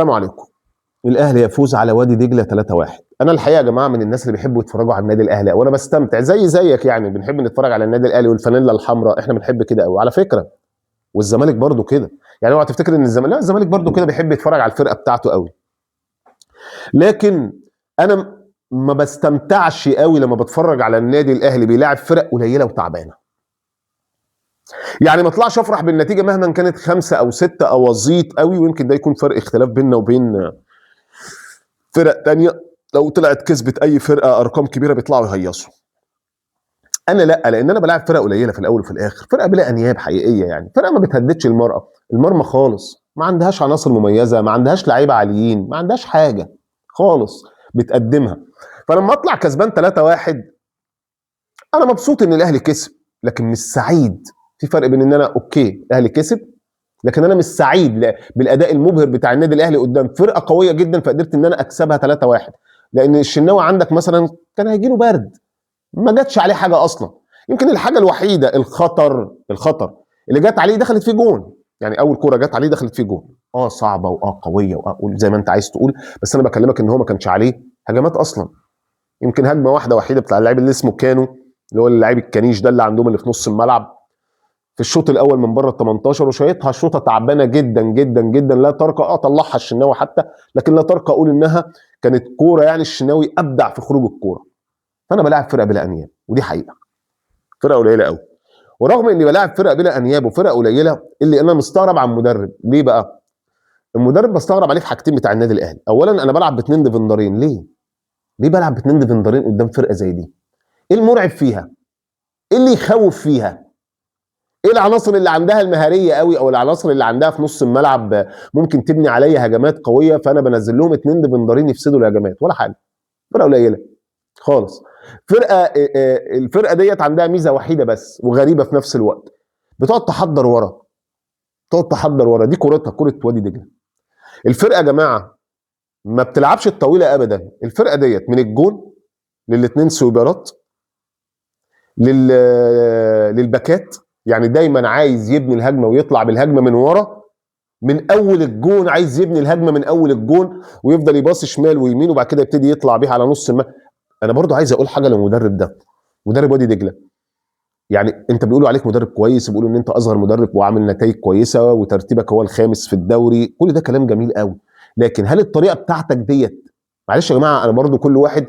السلام عليكم. الاهلي يفوز على وادي دجله 3-1. انا الحقيقه يا جماعه من الناس اللي بيحبوا يتفرجوا على النادي الاهلي، وانا بستمتع زيك، يعني بنحب نتفرج على النادي الاهلي والفانيلا الحمراء، احنا بنحب كده قوي على فكره. والزمالك برضو كده، يعني اوعى تفتكر ان الزمالك، لا الزمالك برضو كده بيحب يتفرج على الفرقه بتاعته قوي. لكن انا ما بستمتعش قوي لما بتفرج على النادي الاهلي بيلاعب فرق قليله وتعبانه. يعني ما اطلعش افرح بالنتيجه مهما كانت 5 أو 6 اوازيط قوي، ويمكن ده يكون فرق اختلاف بيننا وبين فرق تانية. لو طلعت كسبت اي فرقه ارقام كبيره بيطلعوا يهيصوا. انا لا، لان انا بلاعب فرقه قليله في الاول وفي الاخر، فرقه بلا انياب حقيقيه، يعني فرقه ما بتهددش المرمى خالص، ما عندهاش عناصر مميزه، ما عندهاش لعيبه عاليين، ما عندهاش حاجه خالص بتقدمها. فلما اطلع كسبان 3-1 انا مبسوط ان الاهلي كسب، لكن مش سعيد. في فرق بين ان انا اوكي الاهلي كسب، لكن انا مش سعيد بالاداء المبهر بتاع النادي الاهلي قدام فرقه قويه جدا، فقدرت ان انا اكسبها 3-1. لان الشناوي عندك مثلا كان هيجي له برد، ما جاتش عليه حاجه اصلا. يمكن الحاجه الوحيده الخطر اللي جت عليه دخلت فيه جون، يعني اول كوره جت عليه دخلت فيه جون. صعبه قويه زي ما انت عايز تقول، بس انا بكلمك ان هو ما كانش عليه هجمات اصلا. يمكن هجمه واحده وحيده بتاع اللاعب اللي اسمه كانو، اللي هو اللاعب الكنيش ده اللي عندهم اللي في نص الملعب، في الشوط الاول من بره ال 18، وشايطها شوطه تعبانه جدا جدا جدا، لا ترقى طلعها الشناوي حتى، لكن لا ترقى اقول انها كانت كوره، يعني الشناوي ابدع في خروج الكوره. فانا بلاعب فرقه بلا انياب، ودي حقيقه فرقه قليله قوي. ورغم اني بلاعب فرقه بلا انياب وفرقه قليله، اللي انا مستغرب عن المدرب ليه بقى. المدرب بستغرب عليه في حاجتين بتاع النادي الاهلي. اولا انا بلعب باثنين ديفندرين. ليه بلعب باثنين ديفندرين قدام فرقه زي دي؟ ايه المرعب فيها؟ ايه اللي يخوف فيها؟ ايه العناصر اللي عندها المهاريه قوي، او العناصر اللي عندها في نص الملعب ممكن تبني عليا هجمات قويه، فانا بنزل لهم اتنين ديفندرين يفسدوا الهجمات؟ ولا حاجه، فرقه قليله خالص. الفرقه ديت عندها ميزه وحيده بس وغريبه في نفس الوقت، بتقعد تحضر ورا، دي كورتها كوره وادي دجله. الفرقه يا جماعه ما بتلعبش الطويله ابدا. الفرقه ديت من الجون للاثنين سويبرات للباكات، يعني دايما عايز يبني الهجمه ويطلع بالهجمه من ورا. من اول الجون عايز يبني الهجمه من اول الجون، ويفضل يباصي شمال ويمين، وبعد كده يبتدي يطلع بيها على نص الملعب. انا برضو عايز اقول حاجه للمدرب ده، مدرب وادي دجله. يعني انت بيقولوا عليك مدرب كويس، بيقولوا ان انت اصغر مدرب وعامل نتائج كويسه وترتيبك هو الخامس في الدوري، كل ده كلام جميل قوي. لكن هل الطريقه بتاعتك ديت، معلش يا جماعه، انا برضو كل واحد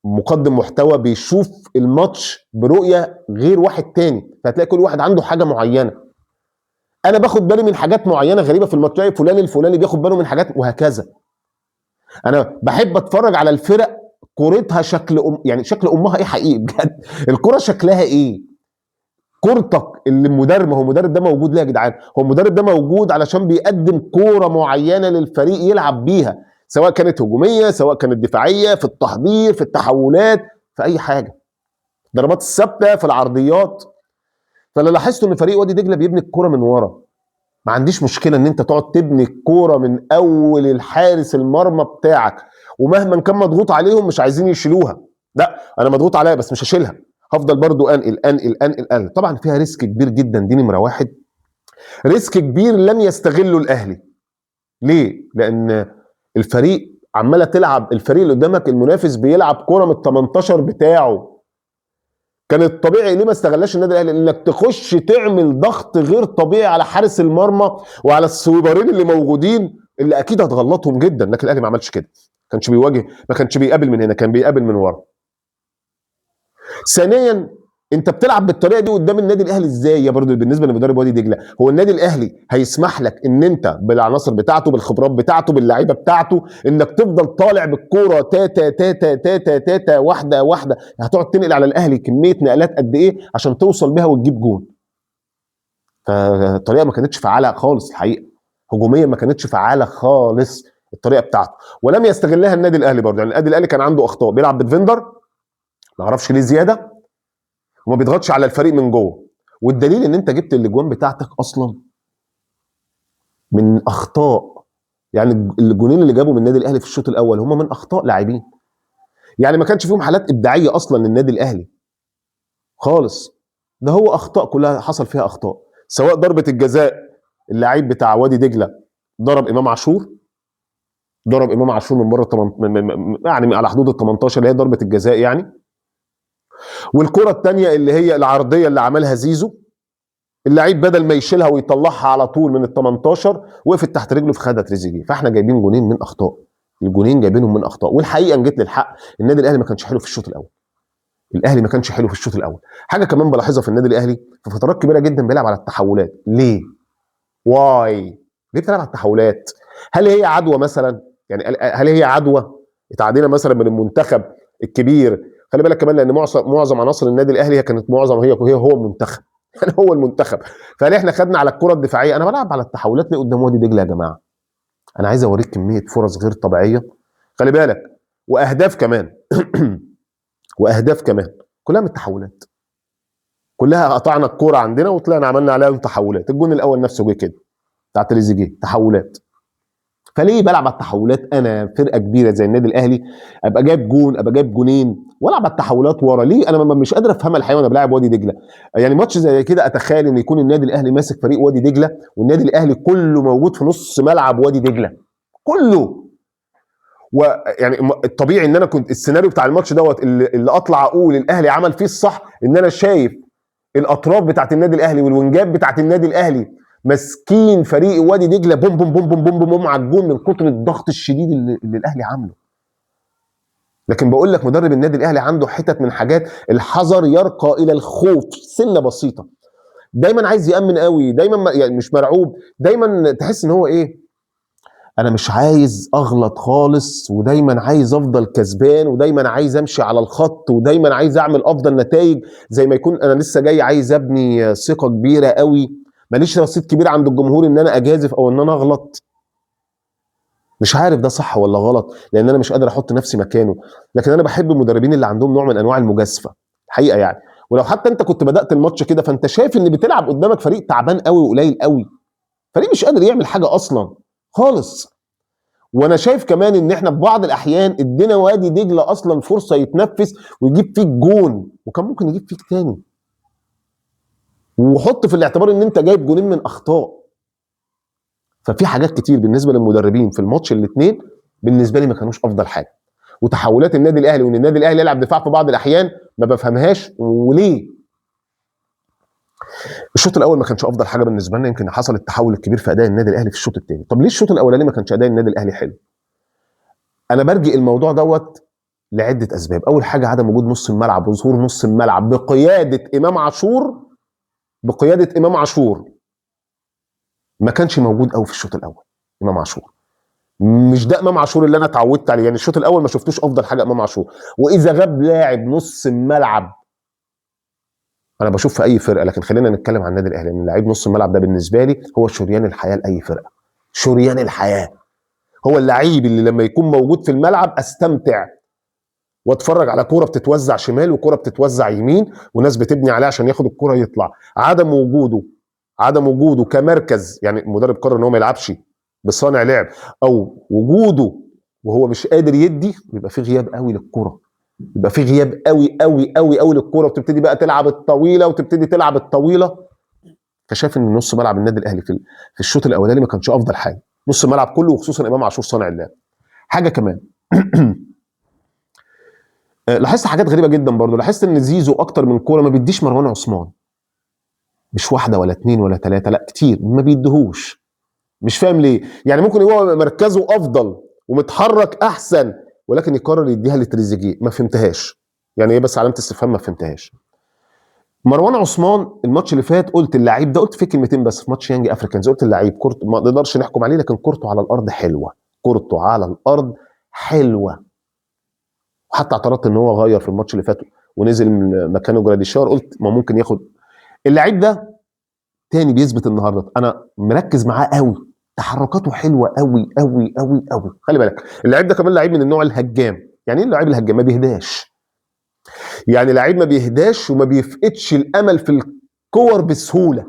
مقدم محتوى بيشوف الماتش برؤيه غير واحد تاني، فهتلاقي كل واحد عنده حاجه معينه. انا باخد بالي من حاجات معينه غريبه في الماتش، تلاقي فلان الفلاني بياخد باله من حاجات، وهكذا. انا بحب اتفرج على الفرق كورتها يعني شكل امها ايه حقيقي بجد. الكره شكلها ايه؟ كورتك اللي المدرب، ما هو المدرب ده موجود ليه يا جدعان؟ هو المدرب ده موجود علشان بيقدم كوره معينه للفريق يلعب بيها، سواء كانت هجوميه سواء كانت دفاعيه، في التحضير في التحولات في اي حاجه، ضربات الثابته في العرضيات. فانا لاحظت ان فريق وادي دجله بيبني الكوره من ورا. ما عنديش مشكله ان انت تقعد تبني الكوره من اول الحارس المرمى بتاعك، ومهما كان مضغوط عليهم مش عايزين يشيلوها. لا انا مضغوط عليها بس مش هشيلها، هفضل برضو انقل. طبعا فيها ريسك كبير جدا، دي نمره واحد. ريسك كبير لن يستغله الاهلي. ليه؟ لان الفريق عماله تلعب، الفريق اللي قدامك المنافس بيلعب كوره من ال 18 بتاعه. كان الطبيعي ليه ما استغلاش النادي الاهلي انك تخش تعمل ضغط غير طبيعي على حارس المرمى وعلى السويبرين اللي موجودين، اللي اكيد هتغلطهم جدا، لكن الاهلي ما عملش كده. ما كانش بيقابل من هنا، كان بيقابل من ورا. ثانيا، انت بتلعب بالطريقه دي قدام النادي الاهلي ازاي؟ يا برضه بالنسبه لمدرب وادي دجله، هو النادي الاهلي هيسمح لك ان انت بالعناصر بتاعته بالخبرات بتاعته باللعيبه بتاعته انك تفضل طالع بالكوره تاتا تاتا تاتا تاتا واحده واحده؟ هتقعد تنقل على الاهلي كميه نقلات قد ايه عشان توصل بيها وتجيب جون؟ فالطريقه ما كانتش فعاله خالص الحقيقه، هجوميا ما كانتش فعاله خالص الطريقه بتاعته، ولم يستغلها النادي الاهلي برضه. يعني النادي الاهلي كان عنده اخطاء، بيلعب بديفندر ما اعرفش ليه زياده، وما بيضغطش على الفريق من جوه. والدليل ان انت جبت الاجوان بتاعتك اصلا من اخطاء. يعني الجونين اللي جابوا من النادي الاهلي في الشوط الاول هم من اخطاء لاعبين، يعني ما كانش فيهم حالات ابداعيه اصلا للنادي الاهلي خالص. ده هو اخطاء كلها حصل فيها اخطاء، سواء ضربه الجزاء اللاعب بتاع وادي دجله ضرب امام عاشور، ضرب امام عاشور من بره يعني على حدود ال 18 اللي هي ضربه الجزاء يعني. والكره الثانيه اللي هي العرضيه اللي عملها زيزو، اللعيب بدل ما يشيلها ويطلعها على طول من ال 18 وقفت تحت رجله فخدها تريزيجيه. فاحنا جايبين جونين من اخطاء، الجونين جايبينهم من اخطاء. والحقيقه ان جيت للحق النادي الاهلي ما كانش حلو في الشوط الاول. الاهلي ما كانش حلو في الشوط الاول. حاجه كمان بلاحظها في النادي الاهلي في فترات كبيره جدا بيلعب على التحولات. ليه؟ ليه بتلعب على التحولات؟ هل هي عدوى مثلا؟ يعني هل هي عدوى؟ اتعادينا مثلا من المنتخب الكبير. خلي بالك كمان لان معظم عناصر النادي الاهلي هي كانت هو المنتخب. يعني هو المنتخب. فهل احنا خدنا على الكره الدفاعيه؟ انا بلعب على التحولات ليه قدام وادي دجله يا جماعه؟ انا عايز اوريك كميه فرص غير طبيعيه. خلي بالك واهداف كمان. واهداف كمان كلها من التحولات. كلها قطعنا الكوره عندنا وطلعنا عملنا عليها تحولات. الجون الاول نفسه جه كده بتاع تريزيجيه تحولات. فليه بلعب على التحولات؟ انا فرقه كبيره زي النادي الاهلي ابقى جايب جون، ابقى جايب جونين والعب على التحولات ورا؟ ليه؟ انا مش قادر افهمها الحقيقه وانا بلاعب وادي دجله. يعني ماتش زي كده اتخيل ان يكون النادي الاهلي ماسك فريق وادي دجله والنادي الاهلي كله موجود في نص ملعب وادي دجله كله. ويعني الطبيعي ان انا كنت السيناريو بتاع الماتش دوت اللي اطلع اقول الاهلي عمل فيه الصح، ان انا شايف الاطراف بتاعت النادي الاهلي والوينجات بتاعت النادي الاهلي ماسكين فريق وادي دجله بوم بوم بوم بوم بوم بوم على الجون من كتر الضغط الشديد اللي الاهلي عامله. لكن بقول لك مدرب النادي الاهلي عنده حتت من حاجات الحذر يرقى الى الخوف سنه بسيطه. دايما عايز يامن قوي، دايما يعني مش مرعوب، دايما تحس ان هو ايه، انا مش عايز اغلط خالص، ودايما عايز افضل كسبان، ودايما عايز امشي على الخط، ودايما عايز اعمل افضل نتائج. زي ما يكون انا لسه جاي عايز ابني ثقه كبيره قوي، ماليش رصيد كبير عند الجمهور ان انا اجازف او ان انا اغلط. مش عارف ده صح ولا غلط لان انا مش قادر احط نفسي مكانه. لكن انا بحب المدربين اللي عندهم نوع من انواع المجازفه الحقيقه يعني. ولو حتى انت كنت بدات الماتش كده فانت شايف ان بتلعب قدامك فريق تعبان قوي وقليل قوي، فريق مش قادر يعمل حاجه اصلا خالص. وانا شايف كمان ان احنا في بعض الاحيان ادينا وادي دجله اصلا فرصه يتنفس ويجيب فيك جون، وكان ممكن يجيب فيك تاني. وحط في الاعتبار ان انت جايب جونين من اخطاء. ففي حاجات كتير بالنسبه للمدربين في الماتش الاثنين بالنسبه لي ما كانوش افضل حاجه. وتحولات النادي الاهلي وان النادي الاهلي يلعب دفاع في بعض الاحيان ما بفهمهاش وليه. الشوط الاول ما كانش افضل حاجه بالنسبه لنا، يمكن حصل التحول الكبير في اداء النادي الاهلي في الشوط الثاني. طب ليه الشوط الاولاني ما كانش اداء النادي الاهلي حلو؟ انا برجئ الموضوع دوت لعده اسباب. اول حاجه عدم وجود نص الملعب وظهور نص الملعب بقياده امام عاشور. ما كانش موجود قوي في الشوط الاول. امام عاشور مش ده امام عاشور اللي انا اتعودت عليه. يعني الشوط الاول ما شفتوش افضل حاجه امام عاشور. واذا غاب لاعب نص الملعب انا بشوف في اي فرقه، لكن خلينا نتكلم عن النادي الاهلي ان لعيب نص الملعب ده بالنسبه لي هو شريان الحياه لاي فرقه. شريان الحياه هو اللعيب اللي لما يكون موجود في الملعب استمتع واتفرج على كوره بتتوزع شمال وكوره بتتوزع يمين وناس بتبني عليه عشان ياخد الكوره يطلع. عدم وجوده كمركز، يعني المدرب قرر ان هو ما يلعبش بصانع لعب او وجوده وهو مش قادر يدي، بيبقى في غياب قوي للكوره. يبقى في غياب قوي قوي قوي قوي للكوره، وتبتدي بقى تلعب الطويله. فشايف ان نص ملعب النادي الاهلي في الشوط الاولاني ما كانش افضل حاجه. نص الملعب كله وخصوصا امام عاشور صانع اللعب. حاجه كمان لاحظت حاجات غريبه جدا برضو. لاحظت ان زيزو اكتر من كوره ما بيديش مروان عثمان. مش واحده ولا اتنين ولا تلاته، لا كتير ما بيديهوش. مش فاهم ليه. يعني ممكن هو مركزه افضل ومتحرك احسن ولكن يقرر يديها لتريزيجيه. ما فهمتهاش يعني ايه، بس علامه استفهام ما فهمتهاش. مروان عثمان الماتش اللي فات قلت اللعيب ده، قلت فيه كلمتين بس في ماتش يانجي افريكانز، قلت اللعيب كورته ما نقدرش نحكم عليه لكن كورته على الارض حلوه. وحتى اعترضت ان هو غير في الماتش اللي فات ونزل مكانه جراديشار، قلت ما ممكن ياخد اللعيب ده تاني. بيثبت النهارده انا مركز معاه قوي، تحركاته حلوه قوي قوي قوي قوي. خلي بالك اللعيب ده كمان لعيب من النوع الهجام. يعني ايه اللعيب الهجام؟ ما بيهداش. يعني لعيب ما بيهداش وما بيفقدش الامل في الكور بسهوله.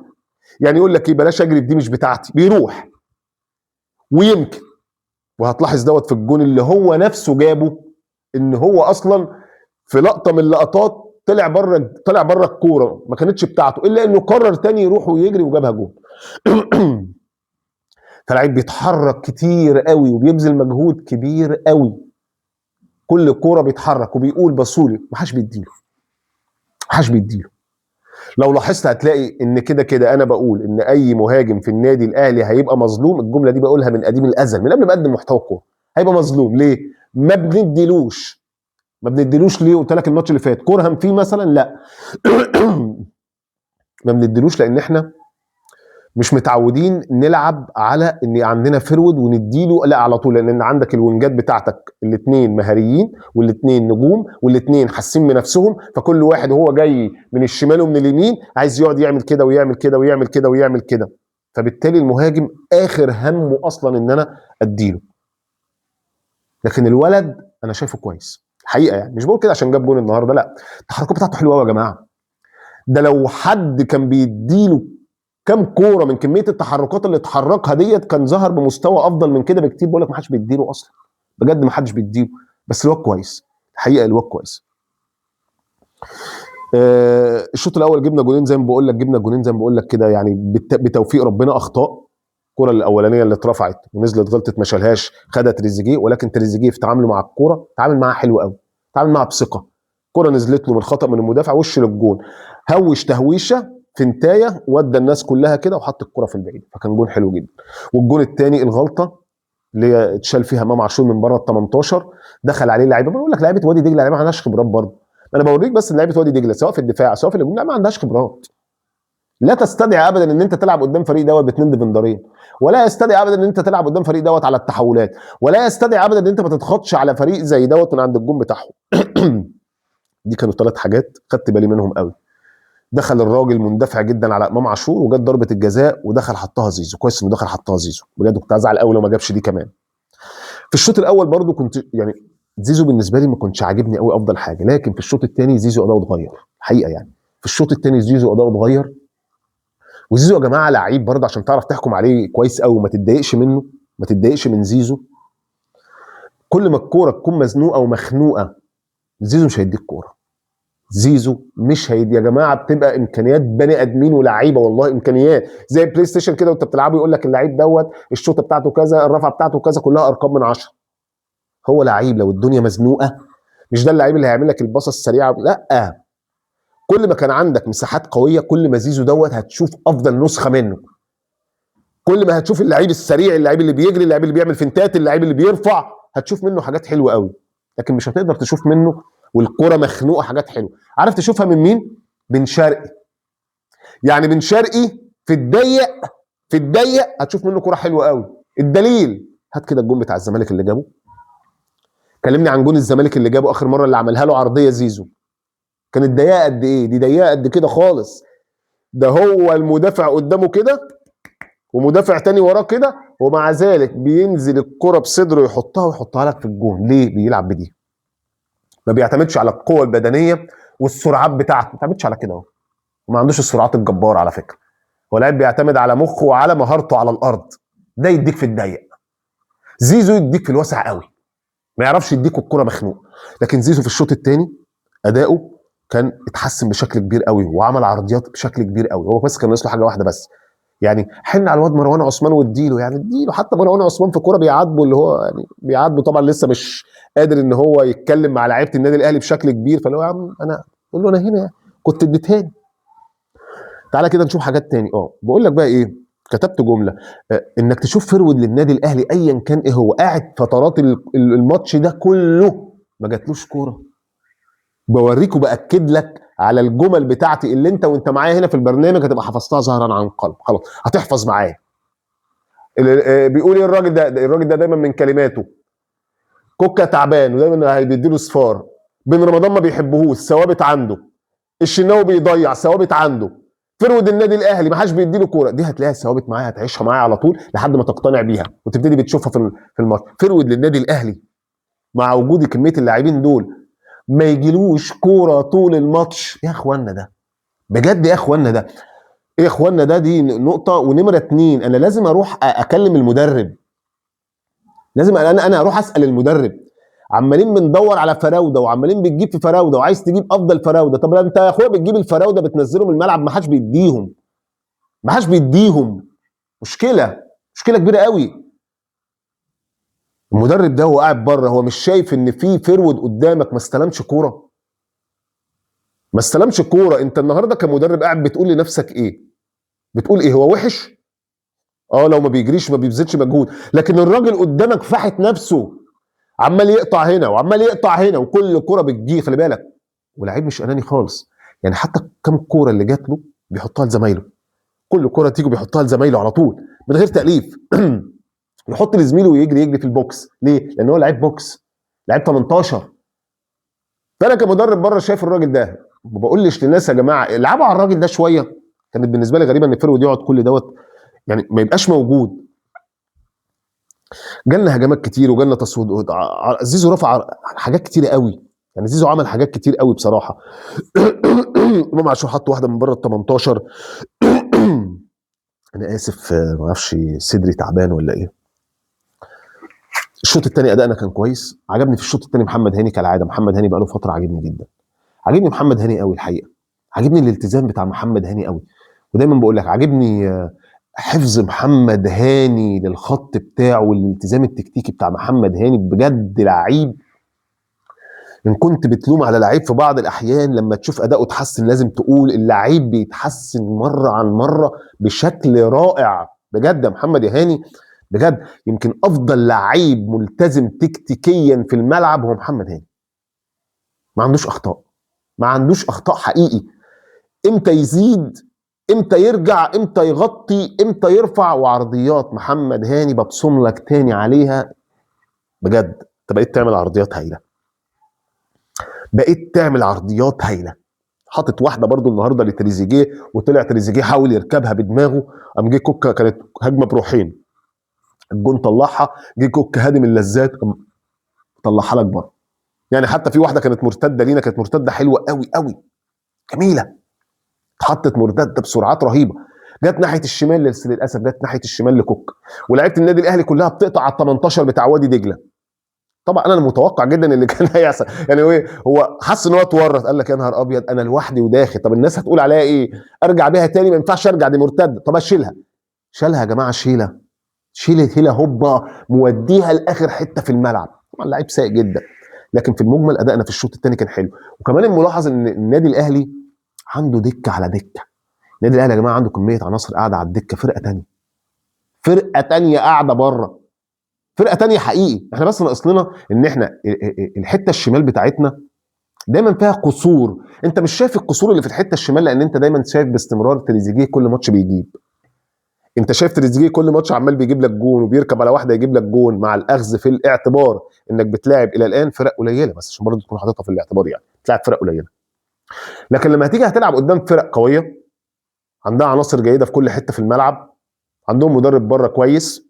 يعني يقول لك ايه، بلاش اجري دي مش بتاعتي، بيروح. ويمكن وهتلاحظ دوت في الجون اللي هو نفسه جابه ان هو اصلا في لقطه من اللقطات طلع بره الكوره ما كانتش بتاعته، الا انه قرر تاني يروح ويجري وجابها جون. فلعيب بيتحرك كتير قوي وبيبذل مجهود كبير قوي، كل كوره بيتحرك وبيقول بصولي، محدش بيديله. لو لاحظت هتلاقي ان كده كده انا بقول ان اي مهاجم في النادي الاهلي هيبقى مظلوم. الجمله دي بقولها من قديم الازل، من قبل ما اقدم محتوى الكوره. هيبقى مظلوم ليه؟ ما بنديلوش ليه؟ قلت لك الماتش اللي فات كورهم فيه مثلا، لا ما بنديلوش لان احنا مش متعودين نلعب على ان عندنا فرود ونديله لا على طول، لان عندك الوينجات بتاعتك الاثنين مهاريين والاثنين نجوم والاثنين حاسين بنفسهم، فكل واحد وهو جاي من الشمال ومن اليمين عايز يقعد يعمل كده ويعمل كده ويعمل كده ويعمل كده، فبالتالي المهاجم اخر همه اصلا ان انا اديله. لكن الولد انا شايفه كويس حقيقه، يعني مش بقول كده عشان جاب جون النهارده، لا التحركات بتاعته حلوه قوي يا جماعه. ده لو حد كان بيديله كم كوره من كميه التحركات اللي اتحركها ديت كان ظهر بمستوى افضل من كده بكتير. بقول لك ما حدش بيديله اصلا، بجد ما حدش بيديله، بس الواد كويس الحقيقه، الواد كويس. الشوط الاول جبنا جولين زي ما بقول لك كده، يعني بتوفيق ربنا. اخطاء الكره الاولانيه اللي اترفعت ونزلت غلطت ما شالهاش، خدها تريزيجيه، ولكن تريزيجيه في تعامله مع الكوره تعامل معاها حلو قوي، تعامل معاها بثقه. كره نزلت له من خطا من المدافع وش للجون، هوش تهويشه فنتايه ودى الناس كلها كده وحط الكره في البعيد، فكان جون حلو جدا. والجون الثاني الغلطه اللي اتشال فيها امام عاشور من بره ال 18، دخل عليه لعيبه. بقول لك لعيبه وادي دجله ما عندهاش خبرات برضه. انا بوريك بس لعيبه وادي دجله سواء في الدفاع سواء في الهجوم ما عندهاش خبرات. لا تستدعي ابدا ان انت تلعب قدام فريق دوت باثنين ديفندرين، ولا يستدعي ابدا ان انت تلعب قدام فريق دوت على التحولات، ولا يستدعي ابدا ان انت ما تضغطش على فريق زي دوت من عند الجون بتاعهم. دي كانوا 3 حاجات خدت بالي منهم قوي. دخل الراجل مندفع جدا على امام عاشور وجت ضربه الجزاء ودخل حطها زيزو، كويس انه دخل حطها زيزو، بجد كنت هزعل قوي لو ما جابش دي كمان. في الشوط الاول برضو كنت يعني زيزو بالنسبه لي ما كنتش عاجبني قوي افضل حاجه، لكن في الشوط الثاني زيزو اداؤه اتغير حقيقه. يعني في الشوط الثاني زيزو اداؤه اتغير. وزيزو يا جماعه لعيب برضه عشان تعرف تحكم عليه كويس قوي وما تتضايقش منه، ما تتضايقش من زيزو. كل ما الكوره تكون مزنوقه ومخنوقه زيزو مش هيديك كوره. زيزو مش هيدي يا جماعه، بتبقى امكانيات بني ادمين ولاعيبه، والله امكانيات زي بلاي ستيشن كده وانت بتلعبه يقول لك اللعيب دوت الشوطه بتاعته كذا، الرفعه بتاعته كذا، كلها ارقام من 10. هو لعيب لو الدنيا مزنوقه مش ده اللعيب اللي هيعمل لك الباصه السريعه، لا. كل ما كان عندك مساحات قويه كل ما زيزو دوت هتشوف افضل نسخه منه. كل ما هتشوف اللعيب السريع، اللعيب اللي بيجري، اللعيب اللي بيعمل فنتات، اللعيب اللي بيرفع، هتشوف منه حاجات حلوه قوي. لكن مش هتقدر تشوف منه والكره مخنوقه حاجات حلوه. عارف تشوفها من مين؟ بن شرقي. يعني بن شرقي في الضيق هتشوف منه كره حلوه قوي. الدليل هات كده الجون بتاع الزمالك اللي جابه. كلمني عن جون الزمالك اللي جابه اخر مره اللي عملها له عرضيه زيزو. كانت ضيقه قد ايه؟ دي ضيقه قد كده خالص. ده هو المدافع قدامه كده ومدافع تاني وراه كده، ومع ذلك بينزل الكرة بصدره ويحطها لك في الجون. ليه؟ بيلعب بدي. ما بيعتمدش على القوة البدنية والسرعات بتاعته، ما بيعتمدش على كده اهو. وما عندوش السرعات الجبارة على فكرة. هو لاعب بيعتمد على مخه وعلى مهارته على الأرض. ده يديك في الضيق. زيزو يديك في الواسع قوي. ما يعرفش يديك الكرة مخنوق. لكن زيزو في الشوط الثاني أداؤه كان اتحسن بشكل كبير قوي وعمل عرضيات بشكل كبير قوي. هو بس كان ناقص له حاجة واحدة بس، يعني حن على الواد مروان عثمان واديله، يعني اديله. حتى مروان عثمان في كوره بيعاتبه، اللي هو يعني بيعاتبه طبعا لسه مش قادر ان هو يتكلم مع لعيبه النادي الاهلي بشكل كبير، فاللي هو يا عم انا قول له انا هنا كنت اديتهاني. تعالى كده نشوف حاجات تاني. بقول لك بقى ايه، كتبت جمله انك تشوف فرود للنادي الاهلي ايا كان ايه هو قاعد فترات الماتش ده كله ما جاتلوش كوره. بوريك وباكد لك على الجمل بتاعتي اللي انت وانت معايا هنا في البرنامج هتبقى حفظتها ظهرا عن قلب، خلاص هتحفظ معايا. بيقول ايه الراجل ده دايما من كلماته كوكا تعبان ودايما بيديله صفار. بن رمضان ما بيحبهوش، ثوابت عنده. الشناوي بيضيع، ثوابت عنده. فرود النادي الاهلي ما حدش بيديله كوره. دي هتلاقيها ثوابت معايا، هتعيشها معايا على طول لحد ما تقتنع بيها وتبتدي بتشوفها في الماتش. فرود للنادي الاهلي مع وجود كميه اللاعبين دول ما يجيلوش كوره طول الماتش. يا اخوانا ده بجد، يا اخوانا ده ايه، يا اخوانا ده دي نقطه. ونمره 2 انا لازم اروح اكلم المدرب، لازم انا اروح اسال المدرب. عمالين بندور على فراوده وعمالين بتجيب في فراوده وعايز تجيب افضل فراوده. طب انت يا اخويا بتجيب الفراوده بتنزلهم الملعب ما حدش بيديهم، ما حدش بيديهم. مشكله مشكله كبيره قوي. المدرب ده هو قاعد بره، هو مش شايف ان في فرود قدامك ما استلمش كوره؟ ما استلمش كوره. انت النهارده كمدرب قاعد بتقول لنفسك ايه؟ بتقول ايه؟ هو وحش؟ لو ما بيجريش ما بيبذلش مجهود، لكن الراجل قدامك فاحت نفسه، عمال يقطع هنا وعمال يقطع هنا، وكل كوره بتجي خلي بالك. ولاعيب مش اناني خالص، يعني حتى كم كوره اللي جات له بيحطها لزمايله، كل كوره تيجي بيحطها لزمايله على طول من غير تاليف. يحط لزميله ويجري في البوكس. ليه؟ لان هو لعيب بوكس، لعيب 18. فانا كمدرب بره شايف الراجل ده، ما بقولش للناس يا جماعه العبوا على الراجل ده شويه. كانت بالنسبه لي غريبه ان الفرود يقعد كل دوت، يعني ما يبقاش موجود. جالنا هجمات كتير وجالنا تصويت، زيزو رفع حاجات كتير قوي، يعني زيزو عمل حاجات كتير قوي بصراحه. امام عاشور حط واحده من بره ال 18. انا اسف، ما اعرفش صدري تعبان ولا ايه. الشوط الثاني ادائنا كان كويس، عجبني في الشوط الثاني محمد هاني كالعاده. محمد هاني بقاله فتره عاجبني جدا، عاجبني محمد هاني قوي الحقيقه، عاجبني الالتزام بتاع محمد هاني قوي. ودايما بقول لك عاجبني حفظ محمد هاني للخط بتاعه والالتزام التكتيكي بتاع محمد هاني. بجد لعيب، ان كنت بتلوم على لعيب في بعض الاحيان لما تشوف اداؤه اتحسن لازم تقول اللعيب بيتحسن مره عن مره بشكل رائع. بجد يا محمد يا هاني، بجد يمكن افضل لعيب ملتزم تكتيكيا في الملعب هو محمد هاني. ما عندوش اخطاء، ما عندوش اخطاء حقيقي. امتى يزيد، امتى يرجع، امتى يغطي، امتى يرفع، وعرضيات محمد هاني ببصم لك تاني عليها. بجد انت بقيت تعمل عرضيات هايله، بقيت تعمل عرضيات هايله. حاطط واحده برضو النهارده لتريزيجيه، وطلع تريزيجيه حاول يركبها بدماغه، قام جه كوكا، كانت هجمه بروحين، الجون طلعها، جه كوكا هادم اللذات قام طلعها لك بره. يعني حتى في واحده كانت مرتده لينا، كانت مرتده حلوه قوي قوي جميله، اتحطت مرتده بسرعات رهيبه، جت ناحيه الشمال للاسف، جت ناحيه الشمال لكوكا، ولعيبه النادي الاهلي كلها بتقطع على ال 18 بتاع وادي دجله. طبعا انا متوقع جدا اللي كان هيحصل، يعني هو حس ان هو اتورط، قال لك يا نهار ابيض انا لوحدي وداخل، طب الناس هتقول عليا ايه؟ ارجع بيها تاني؟ ما ينفعش ارجع، دي مرتده، طب اشيلها. شالها يا جماعه، شيله هيله هوبا، موديها لاخر حته في الملعب. طبعا لعيب سيء جدا، لكن في المجمل ادائنا في الشوط الثاني كان حلو. وكمان الملاحظ ان النادي الاهلي عنده دكه على دكه. النادي الاهلي يا جماعه عنده كميه عناصر قاعده على الدكه، فرقه تانية قاعده بره، فرقه تانية حقيقي. احنا بس ناقص لنا ان احنا الحته الشمال بتاعتنا دايما فيها قصور. انت مش شايف القصور اللي في الحته الشمال لان انت دايما شايف باستمرار تريزيجيه كل ماتش بيجيب. انت شايف تريزيجيه كل ماتش عمال بيجيب لك جون وبيركب على واحده يجيب لك جون، مع الاخذ في الاعتبار انك بتلاعب الى الان فرق قليله، بس عشان برضه تكون حاططها في الاعتبار، يعني بتلاعب فرق قليله. لكن لما هتيجي هتلعب قدام فرق قويه عندها عناصر جيده في كل حته في الملعب، عندهم مدرب بره كويس،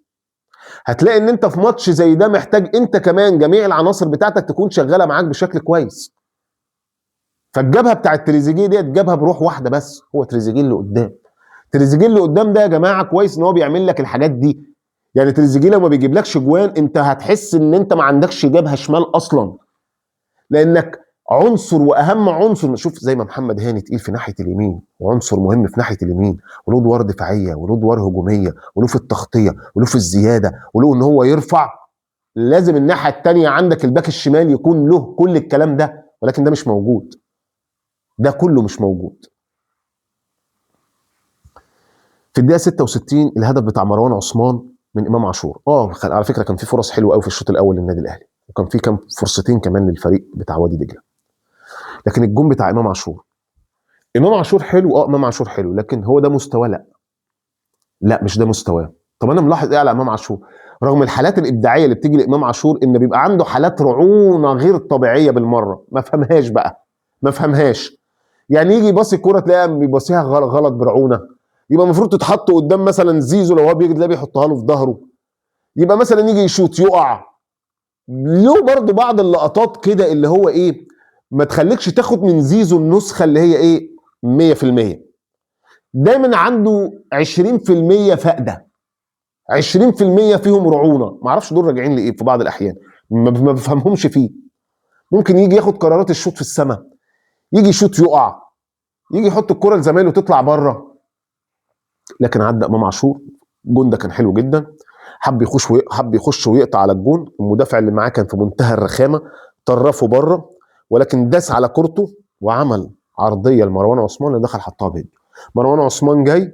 هتلاقي ان انت في ماتش زي ده محتاج انت كمان جميع العناصر بتاعتك تكون شغاله معاك بشكل كويس. فالجبهه بتاعت تريزيجيه ديت جابها بروح واحده بس، هو تريزيجيه اللي قدام. تريزيجيه اللي قدام ده يا جماعه كويس ان هو بيعمل لك الحاجات دي. يعني تريزيجيه لو ما بيجيبلكش جوان انت هتحس ان انت ما عندكش جبهه شمال اصلا، لانك عنصر واهم عنصر. شوف زي ما محمد هاني تقيل في ناحيه اليمين وعنصر مهم في ناحيه اليمين، وله ادوار دفاعيه وله ادوار هجوميه وله في التغطيه وله في الزياده وله ان هو يرفع، لازم الناحيه الثانيه عندك الباك الشمال يكون له كل الكلام ده، ولكن ده مش موجود، ده كله مش موجود. في الدقيقه 66 الهدف بتاع مروان عثمان من امام عاشور. على فكره كان في فرص حلوه قوي في الشوط الاول للنادي الاهلي، وكان في كام فرصتين كمان للفريق بتاع وادي دجله، لكن الجون بتاع امام عاشور، امام عاشور حلو، امام عاشور حلو، لكن هو ده مستواه؟ لا مش ده مستواه. طب انا ملاحظ ايه على امام عاشور؟ رغم الحالات الابداعيه اللي بتيجي لامام عاشور ان بيبقى عنده حالات رعونه غير طبيعيه بالمره، ما فهمهاش بقى، ما فهمهاش. يعني يجي يباصي الكوره تلاقيها بيباصيها غلط برعونه، يبقى المفروض تتحط قدام مثلا زيزو لو هو بيجي تلاقيه بيحطها له في ظهره، يبقى مثلا يجي يشوط يقع. له برضه بعض اللقطات كده اللي هو ايه، ما تخليكش تاخد من زيزو النسخه اللي هي ايه 100%. دايما عنده 20% فقده، 20% فيهم رعونه، ما اعرفش دول راجعين لايه في بعض الاحيان، ما بفهمهمش فيه. ممكن يجي ياخد قرارات الشوط في السماء، يجي يشوط يقع، يجي يحط الكره لزمايله تطلع بره. لكن عدى امام عاشور الجون ده كان حلو جدا، حب يخش ويقطع على الجون، المدافع اللي معاه كان في منتهى الرخامه، طرفه بره، ولكن داس على كورته وعمل عرضيه لمروان عثمان اللي دخل حطها بيده. مروان عثمان جاي،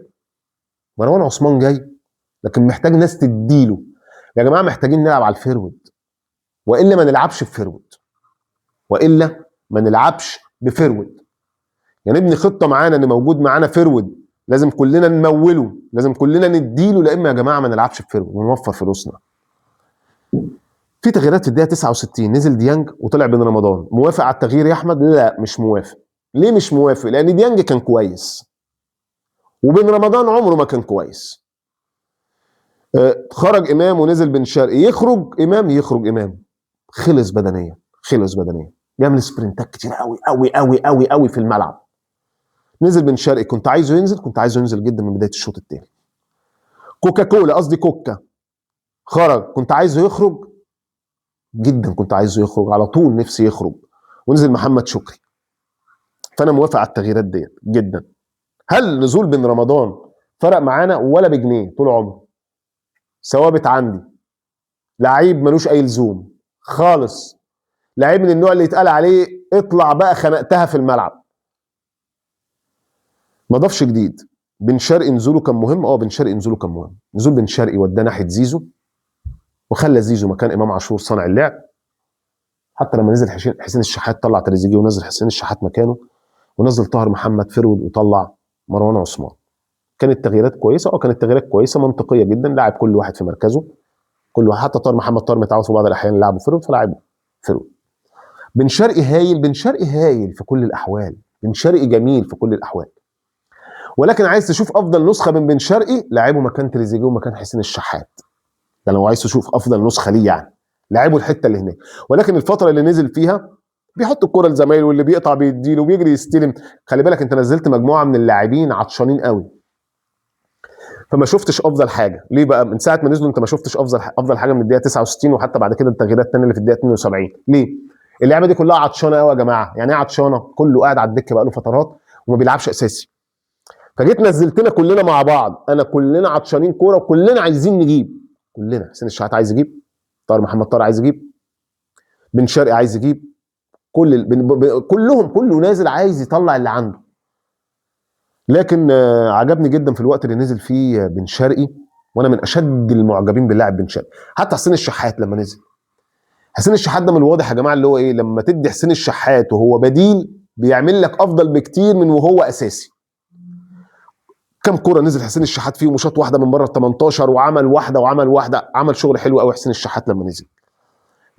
مروان عثمان جاي، لكن محتاج ناس تديله. يا جماعه محتاجين نلعب على الفيرود، والا ما نلعبش بفيرود، والا ما نلعبش بفيرود. يعني نبني خطه معانا ان موجود معانا فيرود، لازم كلنا نموله، لازم كلنا نديله، لا اما يا جماعه ما نلعبش بفيرود ونوفر فلوسنا. في تغييرات في الدقيقه 69، نزل ديانج وطلع بن رمضان. موافق على التغيير يا احمد؟ لا مش موافق. ليه مش موافق؟ لان ديانج كان كويس وبن رمضان عمره ما كان كويس. خرج امام ونزل بن شرقي، يخرج امام يخرج امام، خلص بدنيا، خلص بدنيا، بيعمل سبرنتات كتير قوي قوي قوي قوي قوي في الملعب. نزل بن شرقي، كنت عايزه ينزل، كنت عايزه ينزل جدا من بدايه الشوط الثاني. كوكاكولا قصدي كوكا خرج، كنت عايزه يخرج جدا، كنت عايزه يخرج على طول، نفسي يخرج، ونزل محمد شكري. فانا موافق على التغييرات ديت جدا. هل نزول بن رمضان فرق معانا ولا بجنيه طول عمره؟ ثوابت عندي، لعيب ملوش اي لزوم خالص، لعيب من النوع اللي يتقال عليه اطلع بقى خنقتها في الملعب. ما ضافش جديد. بن شرقي نزوله كان مهم، بن شرقي نزوله كان مهم. نزول بن شرقي وداه ناحيه زيزو، وخلى زيزو مكان امام عاشور صانع اللعب. حتى لما نزل حسين الشحات طلع تريزيجيه ونزل حسين الشحات مكانه، ونزل طاهر محمد فرود وطلع مروان عثمان. كانت تغييرات كويسه، كانت تغييرات كويسه منطقيه جدا، لاعب كل واحد في مركزه، كل واحد. حتى طاهر محمد متعود في بعض الاحيان يلعبه فرود فلاعبه فرود. بن شرقي هايل، بن شرقي هايل في كل الاحوال، بن شرقي جميل في كل الاحوال. ولكن عايز تشوف افضل نسخه من بن شرقي، لاعبه مكان تريزيجيه ومكان حسين الشحات. ده لو عايز تشوف افضل نسخه ليه يعني، لاعبه الحته اللي هناك. ولكن الفتره اللي نزل فيها بيحط الكره لزمايله، واللي بيقطع بيديله وبيجري يستلم. خلي بالك انت نزلت مجموعه من اللاعبين عطشانين قوي، فما شفتش افضل حاجه. ليه بقى؟ من ساعه ما نزلوا انت ما شفتش افضل حاجه من الدقيقه 69، وحتى بعد كده التغييرات الثانيه اللي في الدقيقه 72. ليه؟ اللعبه دي كلها عطشانه قوي يا جماعه. يعني ايه عطشانه؟ كله قاعد على الدكه بقاله فترات وما بيلعبش اساسي، فجيت نزلتنا كلنا مع بعض، كلنا عطشانين كوره وكلنا عايزين نجيب. كلنا، حسين الشحات عايز يجيب، طاهر محمد طاهر عايز يجيب، بن شرقي عايز يجيب، كلهم كله نازل عايز يطلع اللي عنده. لكن عجبني جدا في الوقت اللي نزل فيه بن شرقي، وانا من اشد المعجبين باللاعب بن شرقي. حتى حسين الشحات لما نزل، حسين الشحات ده من الواضح يا جماعه اللي هو ايه، لما تدي حسين الشحات وهو بديل بيعمل لك افضل بكتير من وهو اساسي. كم كوره نزل حسين الشحات فيهم وشاط واحده من بره ال 18 وعمل واحده، عمل شغل حلو قوي حسين الشحات لما نزل.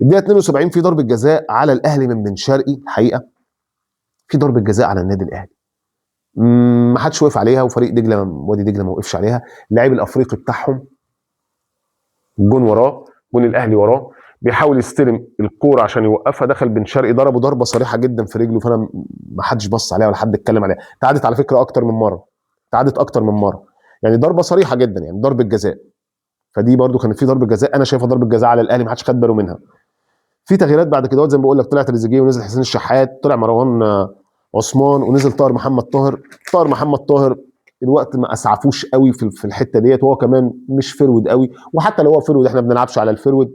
الدقيقه 72 في ضربه جزاء على الاهلي من بن شرقي. الحقيقه في ضربه جزاء على النادي الاهلي، ما حدش وقف عليها، وفريق دجله وادي دجله ما وقفش عليها. اللاعب الافريقي بتاعهم الجون وراه، جون الاهلي وراه، بيحاول يستلم الكوره عشان يوقفها، دخل بن شرقي ضربه ضربه صريحه جدا في رجله، فانا ما حدش بص عليها ولا حد اتكلم عليها. تعادت على فكره اكتر من مره، تعادت اكتر من مره، يعني ضربه صريحه جدا، يعني ضربه جزاء. فدي برده كانت في ضربه جزاء، انا شايفها ضربه جزاء على الاهلي، ما حدش خد باله منها. في تغييرات بعد كده زي ما بقول لك، طلع تريزيجيه ونزل حسين الشحات، طلع مروان عثمان ونزل طاهر محمد طاهر. طاهر محمد طاهر الوقت ما اسعفوش قوي في الحته ديت، وهو كمان مش فرود قوي، وحتى لو هو فرود احنا ما بنلعبش على الفرود.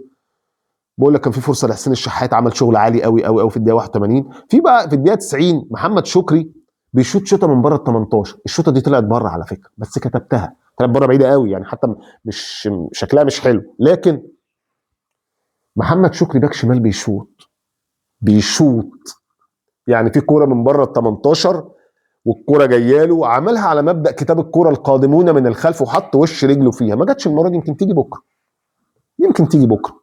بقول لك كان في فرصه لحسين الشحات، عمل شغل عالي قوي قوي قوي في الدقيقه 81. في بقى في الدقيقه 90 محمد شكري بيشوط شوطه من بره ال 18، الشوطه دي طلعت بره على فكره، بس كتبتها طلعت بره بعيده قوي، يعني حتى مش شكلها مش حلو. لكن محمد شكري باك شمال بيشوط يعني في كوره من بره ال 18 والكوره جايه له، عملها على مبدا كتاب الكوره القادمون من الخلف، وحط وش رجله فيها. ما جاتش المره دي، يمكن تيجي بكره، يمكن تيجي بكره.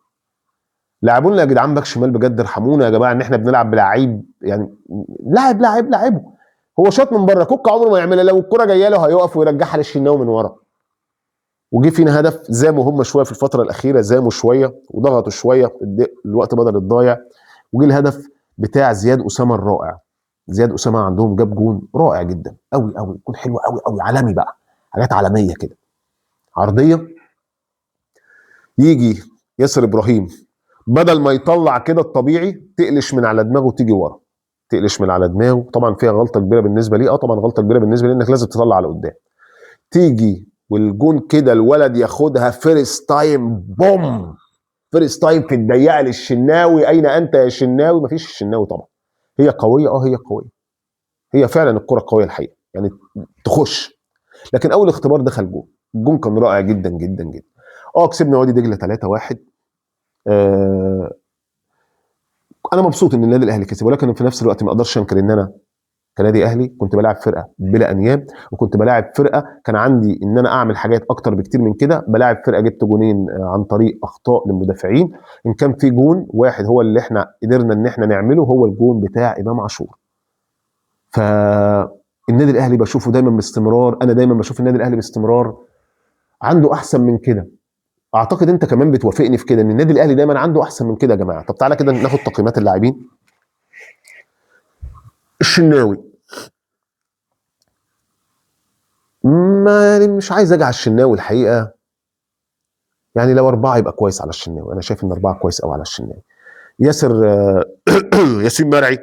لعبونا يا جدعان باك شمال بجد، ارحمونا يا جماعه ان احنا بنلعب بلعيب، يعني لاعبه. هو شاط من بره، كوكا عمره ما يعملها، لو الكوره جايه له هيقف ويرجعها للشناوي من ورا. وجي فينا هدف، زاموا هم شويه في الفتره الاخيره، زاموا شويه وضغطوا شويه، الوقت بدل الضايع. وجي الهدف بتاع زياد اسامه الرائع. زياد اسامه عندهم جاب جون رائع جدا قوي قوي، جون حلو قوي قوي، عالمي بقى، حاجات عالميه كده. عرضيه، يجي ياسر ابراهيم بدل ما يطلع كده الطبيعي، تقلش من على دماغه وتيجي ورا، تقلش من على دماغه. طبعا فيها غلطه كبيره بالنسبه لي، طبعا غلطه كبيره بالنسبه لي، انك لازم تطلع على قدام. تيجي والجون كده الولد ياخدها فيرست تايم بوم، فيرست تايم في الضيقه للشناوي. اين انت يا شناوي؟ مفيش الشناوي طبعا. هي قويه، هي قويه، هي فعلا الكره قويه الحقيقه يعني تخش. لكن اول اختبار دخل جون، الجون كان رائع جدا جدا جدا. كسبنا وادي دجله 3-1. انا مبسوط ان النادي الاهلي كسب، ولكن في نفس الوقت ما اقدرش انكر ان انا كنادي اهلي كنت بلاعب فرقه بلا انياب، وكنت بلاعب فرقه كان عندي ان انا اعمل حاجات اكتر بكتير من كده. بلاعب فرقه جبت جونين عن طريق اخطاء للمدافعين. ان كان في جون واحد هو اللي احنا قدرنا ان احنا نعمله، هو الجون بتاع امام عاشور. فالنادي الاهلي بشوفه دايما باستمرار، انا دايما بشوف النادي الاهلي باستمرار عنده احسن من كده. اعتقد انت كمان بتوافقني في كده، ان النادي الاهلي دايما عنده احسن من كده يا جماعه. طب تعالى كده ناخد تقييمات اللاعبين. الشناوي، ما يعني مش عايز اجي على الشناوي الحقيقه، يعني لو 4 يبقى كويس على الشناوي. انا شايف ان 4 كويس قوي على الشناوي. ياسر ياسين مرعي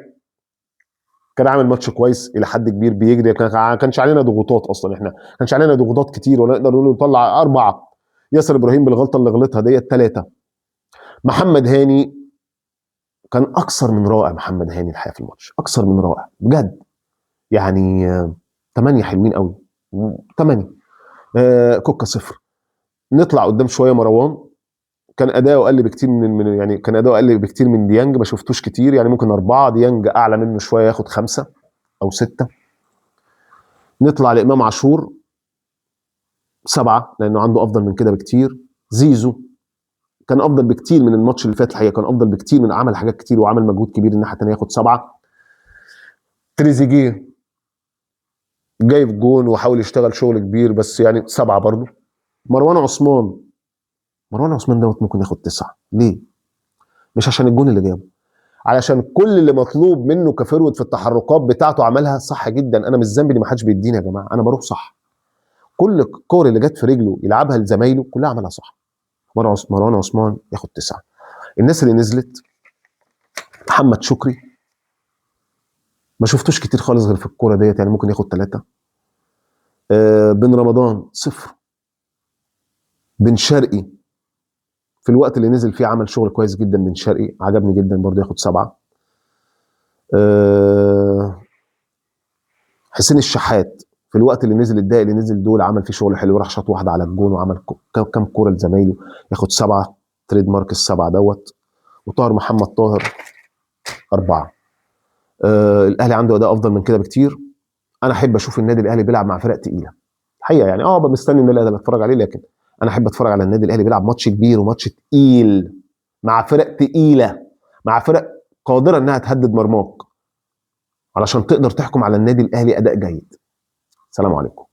كان عامل ماتش كويس الى حد كبير، بيجري، كانش علينا ضغوطات اصلا، احنا كانش علينا ضغوطات كتير ولا نقدر نقول نطلع 4. ياسر ابراهيم بالغلطه اللي غلطها ديت 3. محمد هاني كان اكثر من رائع. محمد هاني الحقيقه في الماتش اكثر من رائع بجد، يعني 8 حلوين قوي، 8. كوكا 0. نطلع قدام شويه، مروان كان اداؤه اقل بكتير يعني كان اداؤه اقل بكتير من ديانج، ما شفتوش كتير يعني، ممكن 4. ديانج اعلى منه شويه ياخد 5 او 6. نطلع لامام عاشور 7 لانه عنده افضل من كده بكتير. زيزو كان افضل بكتير من الماتش اللي فات الحقيقه، كان افضل بكتير، من عمل حاجات كتير وعمل مجهود كبير الناحيه الثانيه، ياخد 7. تريزيجيه جايب جون وحاول يشتغل شغل كبير بس يعني 7 برضه. مروان عثمان، مروان عثمان دوت ممكن ياخد 9. ليه؟ مش عشان الجون اللي جابه، علشان كل اللي مطلوب منه كفروت في التحركات بتاعته عملها صح جدا. انا مش ذنبي ان ما حدش بيديني يا جماعه، انا بروح صح. كل الكور اللي جت في رجله يلعبها لزمايله كلها عملها صح. مروان عثمان ياخد 9. الناس اللي نزلت، محمد شكري ما شفتوش كتير خالص غير في الكوره ديت، يعني ممكن ياخد 3. بن رمضان 0. بن شرقي في الوقت اللي نزل فيه عمل شغل كويس جدا، بن شرقي عجبني جدا برضه، ياخد 7. حسين الشحات في الوقت اللي نزل، الدقايق اللي نزل دول عمل فيه شغل حلو، راح شاط واحده على الجون وعمل كام كوره لزمايله، ياخد 7. تريد مارك ال7 دوت. وطاهر محمد طاهر 4. الاهلي عنده اداء افضل من كده بكتير. انا احب اشوف النادي الاهلي بيلعب مع فرق تقيله الحقيقه، يعني ببقى مستني النادي الاهلي اتفرج عليه، لكن انا احب اتفرج على النادي الاهلي بيلعب ماتش كبير وماتش تقيل مع فرق تقيله، مع فرق قادره انها تهدد مرماك، علشان تقدر تحكم على النادي الاهلي اداء جيد. السلام عليكم.